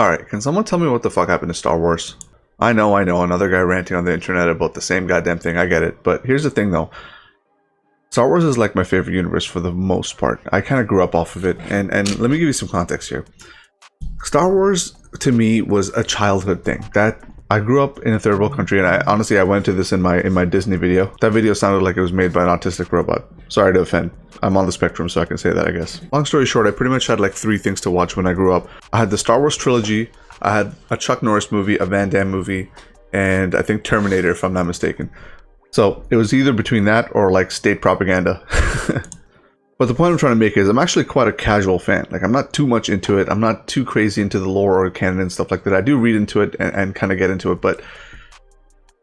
Alright, can someone tell me what the fuck happened to Star Wars? I know, another guy ranting on the internet about the same goddamn thing, I get it. But here's the thing though. Star Wars is like my favorite universe for the most part. I kind of grew up off of it, and let me give you some context here. Star Wars, to me, was a childhood thing. That I grew up in a third world country, and I went to this in my Disney video. That video sounded like it was made by an autistic robot. Sorry to offend. I'm on the spectrum, so I can say that, I guess. Long story short, I pretty much had like 3 things to watch when I grew up. I had the Star Wars trilogy, I had a Chuck Norris movie, a Van Damme movie, and I think Terminator, if I'm not mistaken. So it was either between that or like state propaganda. But the point I'm trying to make is I'm actually quite a casual fan. Like, I'm not too much into it. I'm not too crazy into the lore or canon and stuff like that. I do read into it and kind of get into it. But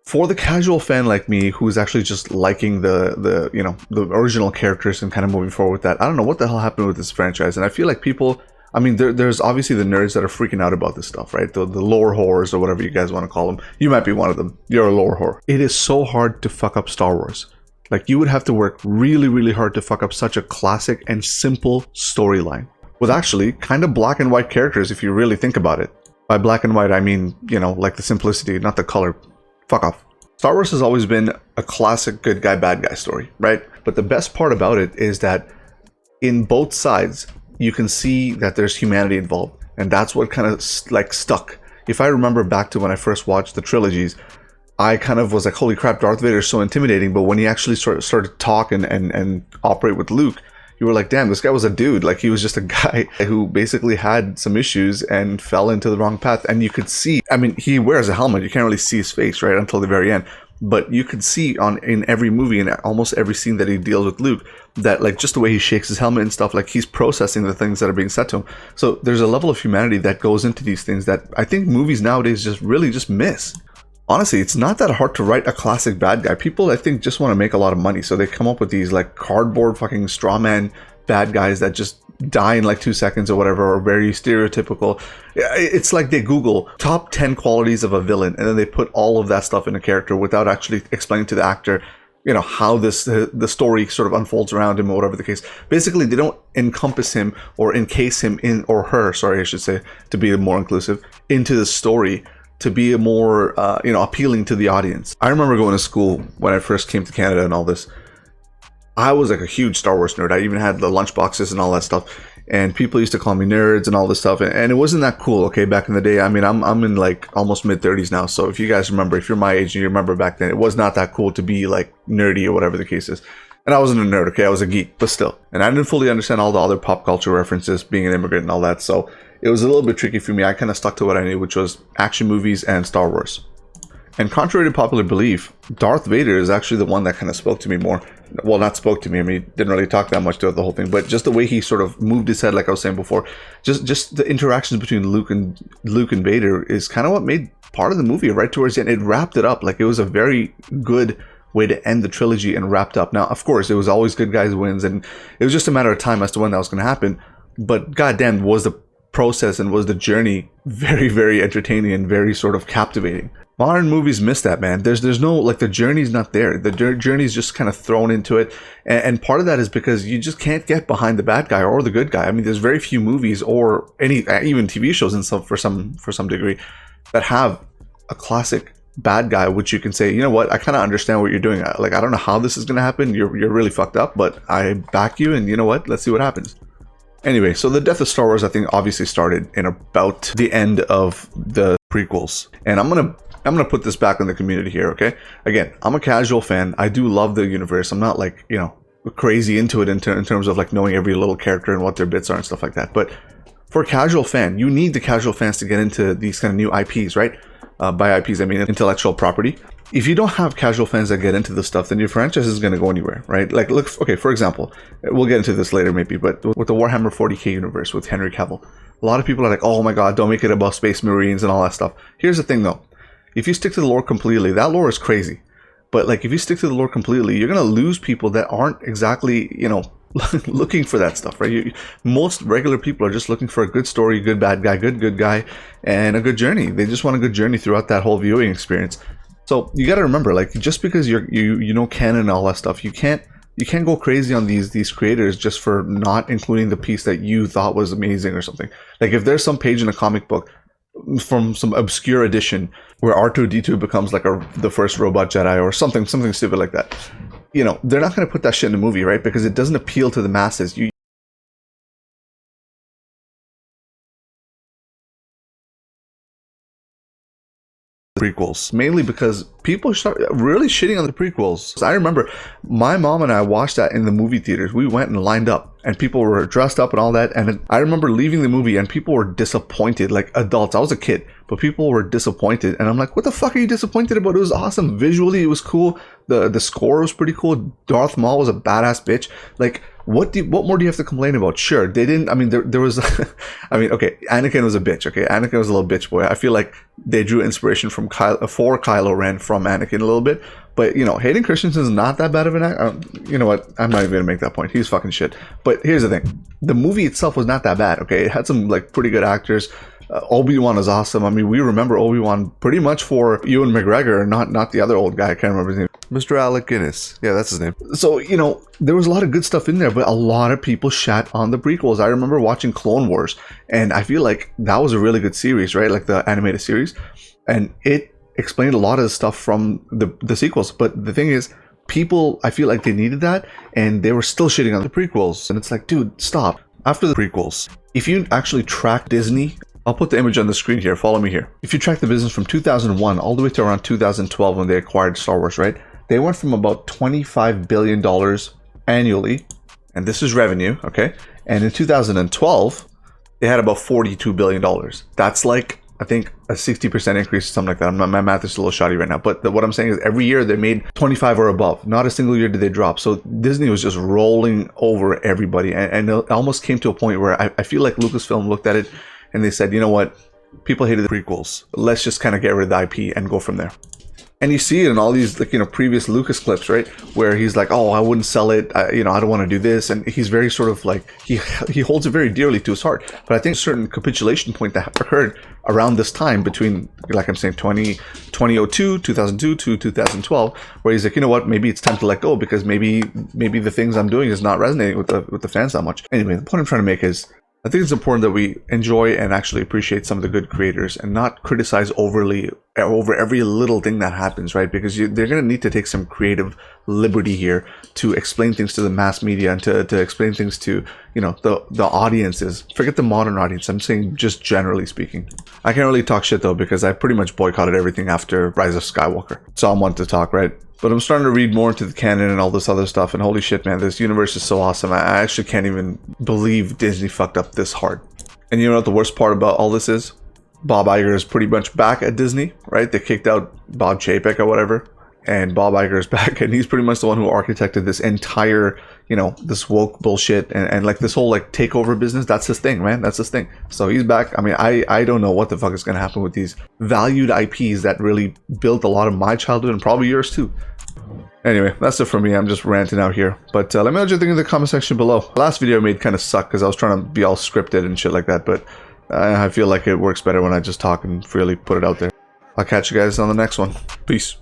for the casual fan like me, who's actually just liking the original characters and kind of moving forward with that, I don't know what the hell happened with this franchise. And I feel like people, I mean, there's obviously the nerds that are freaking out about this stuff, right? The lore whores or whatever you guys want to call them. You might be one of them. You're a lore whore. It is so hard to fuck up Star Wars. Like, you would have to work really, really hard to fuck up such a classic and simple storyline with actually kind of black and white characters if you really think about it. By black and white, I mean, you know, like the simplicity, not the color. Fuck off. Star Wars has always been a classic good guy, bad guy story, right? But the best part about it is that in both sides, you can see that there's humanity involved. And that's what kind of like stuck. If I remember back to when I first watched the trilogies, I kind of was like, holy crap, Darth Vader is so intimidating. But when he actually started to talk and operate with Luke, you were like, damn, this guy was a dude. Like, he was just a guy who basically had some issues and fell into the wrong path. And you could see, I mean, he wears a helmet. You can't really see his face, right, until the very end. But you could see in every movie and almost every scene that he deals with Luke, that like just the way he shakes his helmet and stuff, like he's processing the things that are being said to him. So there's a level of humanity that goes into these things that I think movies nowadays just really miss. Honestly, it's not that hard to write a classic bad guy. People, I think, just want to make a lot of money. So they come up with these like cardboard fucking straw man bad guys that just die in like 2 seconds or whatever, or very stereotypical. It's like they Google top 10 qualities of a villain, and then they put all of that stuff in a character without actually explaining to the actor, you know, how the story sort of unfolds around him or whatever the case. Basically, they don't encompass him or encase him in, or her, sorry, I should say, to be more inclusive, into the story, to be more, appealing to the audience. I remember going to school when I first came to Canada and all this. I was like a huge Star Wars nerd. I even had the lunch boxes and all that stuff. And people used to call me nerds and all this stuff. And it wasn't that cool, okay, back in the day. I mean, I'm in like almost mid-30s now. So if you guys remember, if you're my age and you remember back then, it was not that cool to be like nerdy or whatever the case is. And I wasn't a nerd, okay? I was a geek, but still. And I didn't fully understand all the other pop culture references, being an immigrant and all that. So it was a little bit tricky for me. I kind of stuck to what I knew, which was action movies and Star Wars. And contrary to popular belief, Darth Vader is actually the one that kind of spoke to me more. Well, not spoke to me. I mean, he didn't really talk that much throughout the whole thing, but just the way he sort of moved his head, like I was saying before, just the interactions between Luke and Vader is kind of what made part of the movie right towards the end. It wrapped it up. Like, it was a very good way to end the trilogy and wrapped up. Now, of course, it was always good guys wins, and it was just a matter of time as to when that was going to happen. But goddamn, was the process and was the journey very, very entertaining and very sort of captivating. Modern movies miss that, man. There's no, like, the journey's not there. The journey's just kind of thrown into it. And part of that is because you just can't get behind the bad guy or the good guy. I mean, there's very few movies or even TV shows and stuff for some degree that have a classic bad guy, which you can say, you know what, I kind of understand what you're doing. Like, I don't know how this is going to happen. You're really fucked up, but I back you, and you know what, let's see what happens. Anyway, so the death of Star Wars, I think, obviously started in about the end of the prequels. And I'm gonna put this back on the community here, okay? Again, I'm a casual fan. I do love the universe. I'm not like, you know, crazy into it in terms of like knowing every little character and what their bits are and stuff like that. But for a casual fan, you need the casual fans to get into these kind of new IPs, right? By IPs, I mean intellectual property. If you don't have casual fans that get into this stuff, then your franchise is going to go anywhere, right? Like, look, okay, for example, we'll get into this later maybe, but with the Warhammer 40k universe with Henry Cavill, a lot of people are like, oh my god, don't make it about Space Marines and all that stuff. Here's the thing though. If you stick to the lore completely, that lore is crazy. But like, if you stick to the lore completely, you're going to lose people that aren't exactly, you know, looking for that stuff, right? Most regular people are just looking for a good story, good bad guy, good guy, and a good journey. They just want a good journey throughout that whole viewing experience. So you got to remember, like, just because you know canon and all that stuff, you can't go crazy on these creators just for not including the piece that you thought was amazing or something. Like, if there's some page in a comic book from some obscure edition where R2-D2 becomes like the first robot Jedi or something stupid like that. You know, they're not going to put that shit in the movie, right? Because it doesn't appeal to the masses. Prequels, mainly because people start really shitting on the prequels. I remember my mom and I watched that in the movie theaters. We went and lined up and people were dressed up and all that, and I remember leaving the movie and people were disappointed, like adults. I was a kid, but people were disappointed, and I'm like, what the fuck are you disappointed about? It was awesome. Visually it was cool. The score was pretty cool. Darth Maul was a badass bitch. Like, what more do you have to complain about? Sure, they didn't, I mean, there was I mean, okay, Anakin was a bitch. Okay, Anakin was a little bitch boy. I feel like they drew inspiration from Kylo Ren from Anakin a little bit. But, you know, Hayden Christensen's not that bad of an actor. You know what? I'm not even going to make that point. He's fucking shit. But here's the thing. The movie itself was not that bad, okay? It had some, like, pretty good actors. Obi-Wan is awesome. I mean, we remember Obi-Wan pretty much for Ewan McGregor, not the other old guy. I can't remember his name. Mr. Alec Guinness. Yeah, that's his name. So, you know, there was a lot of good stuff in there, but a lot of people shat on the prequels. I remember watching Clone Wars, and I feel like that was a really good series, right? Like the animated series. And it explained a lot of the stuff from the sequels. But the thing is, people, I feel like they needed that, and they were still shitting on the prequels. And it's like, dude, stop. After the prequels, if you actually track Disney, I'll put the image on the screen here. Follow me here. If you track the business from 2001 all the way to around 2012 when they acquired Star Wars, right? They went from about $25 billion annually, and this is revenue, okay? And in 2012, they had about $42 billion. That's like, I think, a 60% increase, something like that. My math is a little shoddy right now, but what I'm saying is every year they made 25 or above. Not a single year did they drop. So Disney was just rolling over everybody, and it almost came to a point where I feel like Lucasfilm looked at it and they said, you know what? People hated the prequels. Let's just kind of get rid of the IP and go from there. And you see it in all these, like, you know, previous Lucas clips, right? Where he's like, oh, I wouldn't sell it. I don't want to do this. And he's very sort of like, he holds it very dearly to his heart. But I think a certain capitulation point that occurred around this time between, like I'm saying, 2002 to 2012, where he's like, you know what, maybe it's time to let go because maybe the things I'm doing is not resonating with the fans that much. Anyway, the point I'm trying to make is, I think it's important that we enjoy and actually appreciate some of the good creators and not criticize overly over every little thing that happens, right? Because they're going to need to take some creative liberty here to explain things to the mass media and to explain things to, you know, the audiences. Forget the modern audience. I'm saying just generally speaking. I can't really talk shit though because I pretty much boycotted everything after Rise of Skywalker. So I'm one to talk, right? But I'm starting to read more into the canon and all this other stuff, and holy shit, man, this universe is so awesome. I actually can't even believe Disney fucked up this hard. And you know what the worst part about all this is? Bob Iger is pretty much back at Disney, right? They kicked out Bob Chapek or whatever, and Bob Iger is back, and he's pretty much the one who architected this entire, you know, this woke bullshit and like this whole like takeover business. That's his thing, man. That's his thing. So he's back. I mean, I don't know what the fuck is going to happen with these valued IPs that really built a lot of my childhood and probably yours too. Anyway, that's it for me. I'm just ranting out here. But let me know what you think in the comment section below. The last video I made kind of sucked because I was trying to be all scripted and shit like that. But I feel like it works better when I just talk and freely put it out there. I'll catch you guys on the next one. Peace.